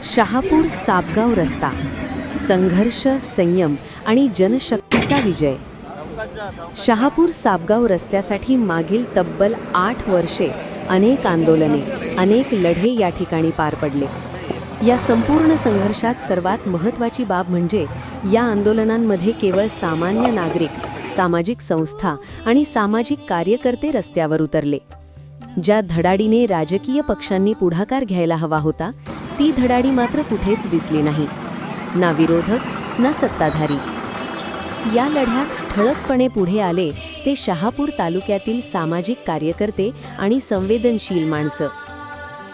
शहापूर सापगाव रस्ता, संघर्ष, संयम आणि जनशक्तीचा विजय. शहापूर सापगाव रस्त्यासाठी मागील तब्बल 8 वर्षे अनेक आंदोलने, अनेक लढे या ठिकाणी पार पडले. या संपूर्ण संघर्षात सर्वात महत्त्वाची बाब म्हणजे या आंदोलनांमध्ये केवळ सामान्य नागरिक, सामाजिक संस्था आणि सामाजिक कार्यकर्ते रस्त्यावर उतरले. ज्या धडाडीने राजकीय पक्षांनी पुढाकार घ्यायला हवा होता, ती धडाडी मात्र कुठेच दिसली नाही. ना विरोधक ना सत्ताधारी. या लढ्यात ठळकपणे पुढे आले ते शहापूर तालुक्यातील सामाजिक कार्यकर्ते आणि संवेदनशील माणसं.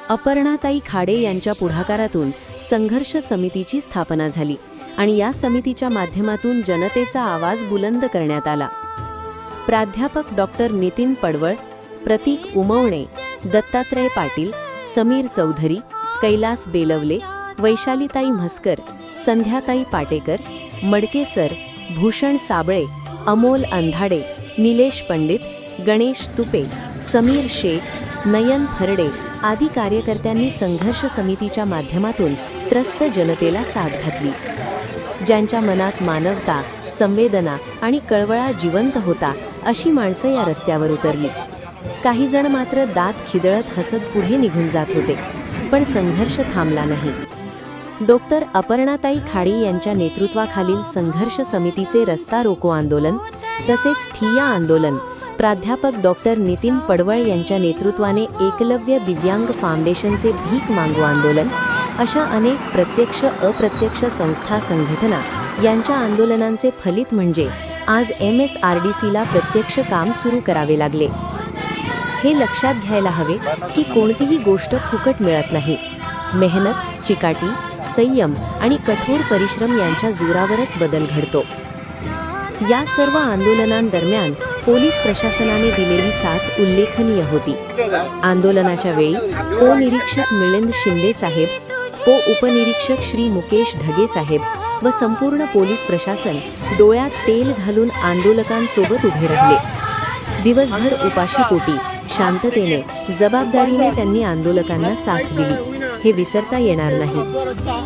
अपर्णाताई खाडे यांच्या पुढाकारातून संघर्ष समितीची स्थापना झाली आणि या समितीच्या माध्यमातून जनतेचा आवाज बुलंद करण्यात आला. प्राध्यापक डॉक्टर नितीन पडवळ, प्रतीक उमवणे, दत्तात्रय पाटील, समीर चौधरी, कैलास बेलवले, वैशालीताई म्हस्कर, संध्याताई पाटेकर, मडके सर, भूषण साबळे, अमोल अंधाडे, निलेश पंडित, गणेश तुपे, समीर शेख, नयन फरडे आदी कार्यकर्त्यांनी संघर्ष समितीच्या माध्यमातून त्रस्त जनतेला साथ घातली. ज्यांच्या मनात मानवता, संवेदना आणि कळवळा जिवंत होता, अशी माणसं या रस्त्यावर उतरली. काही जण मात्र दात खिदळत हसत पुढे निघून जात होते, पण संघर्ष थांबला नाही. डॉक्टर अपर्णाताई खाडे यांच्या नेतृत्वाखालील संघर्ष समितीचे रस्ता रोको आंदोलन, तसेच ठिय्या आंदोलन, प्राध्यापक डॉक्टर नितीन पडवळ यांच्या नेतृत्वाने एकलव्य दिव्यांग फाउंडेशनचे भीक मागो आंदोलन, अशा अनेक प्रत्यक्ष अप्रत्यक्ष संस्था संघटना यांच्या आंदोलनांचे फलित म्हणजे आज MSRDCला प्रत्यक्ष काम सुरू करावे लागले. हे लक्षात घ्यायला हवे की कोणतीही गोष्ट फुकट मिळत नाही. मेहनत, चिकाटी, संयम आणि कठोर परिश्रम यांच्या जोरावरच बदल घडतो. या सर्व आंदोलनांदरम्यान पोलीस प्रशासनाने दिलेली साथ उल्लेखनीय होती. आंदोलनाच्या वेळी पो निरीक्षक मिलिंद शिंदे साहेब, पो उपनिरीक्षक श्री मुकेश ढगे साहेब व संपूर्ण पोलीस प्रशासन डोळ्यात तेल घालून आंदोलकांसोबत उभे राहिले. दिवसभर उपाशीपोटी, शांततेने, जबाबदारीने त्यांनी आंदोलकांना साथ दिली, हे विसरता येणार नाही.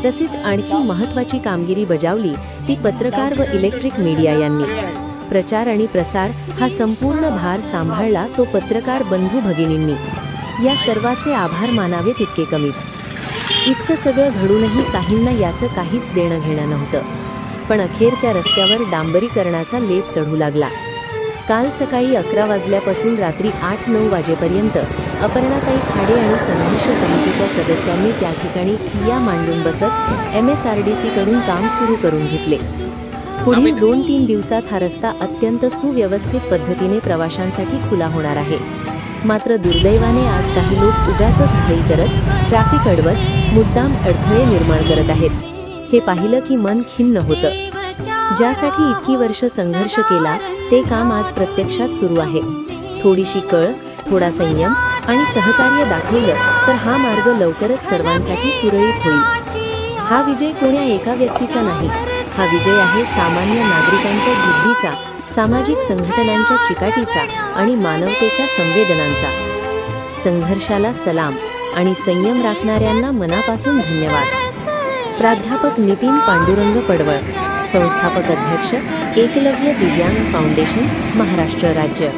तसेच आणखी महत्त्वाची कामगिरी बजावली ती पत्रकार व इलेक्ट्रिक मीडिया यांनी. प्रचार आणि प्रसार हा संपूर्ण भार सांभाळला तो पत्रकार बंधू भगिनींनी. या सर्वाचे आभार मानावे तितके कमीच. इतकं सगळं घडूनही काहींना याचं काहीच देणं घेणं नव्हतं. पण अखेर त्या रस्त्यावर डांबरीकरणाचा लेप चढू लागला. काल सकाळी 11 वाजल्यापासून रात्री 8-9 वाजेपर्यंत अपर्णाताई खाडे आणि संघर्ष समितीच्या सदस्यांनी त्या ठिकाणी ठिय्या मांडून बसत MSRDCकडून काम सुरू करून घेतले. पुढील 2-3 दिवसात हा रस्ता अत्यंत सुव्यवस्थित पद्धतीने प्रवाशांसाठी खुला होणार आहे. मात्र दुर्दैवाने आज काही लोक उगाचच घाई करत, ट्रॅफिक अडवत, मुद्दाम अडथळे निर्माण करत आहेत. हे पाहिलं की मन खिन्न होतं. ज्यासाठी इतकी वर्ष संघर्ष केला ते काम आज प्रत्यक्षात सुरू आहे. थोडीशी कळ, थोडा संयम आणि सहकार्य दाखवलं तर हा मार्ग लवकरच सर्वांसाठी सुरळीत होईल. हा विजय कोण्या एका व्यक्तीचा नाही, हा विजय आहे सामान्य नागरिकांच्या जिद्दीचा, सामाजिक संघटनांच्या चिकाटीचा आणि मानवतेच्या संवेदनांचा. संघर्षाला सलाम आणि संयम राखणाऱ्यांना मनापासून धन्यवाद. प्राध्यापक नितीन पांडुरंग पडवळ, संस्थापक अध्यक्ष, एकलव्य दिव्यांग फाउंडेशन, महाराष्ट्र राज्य.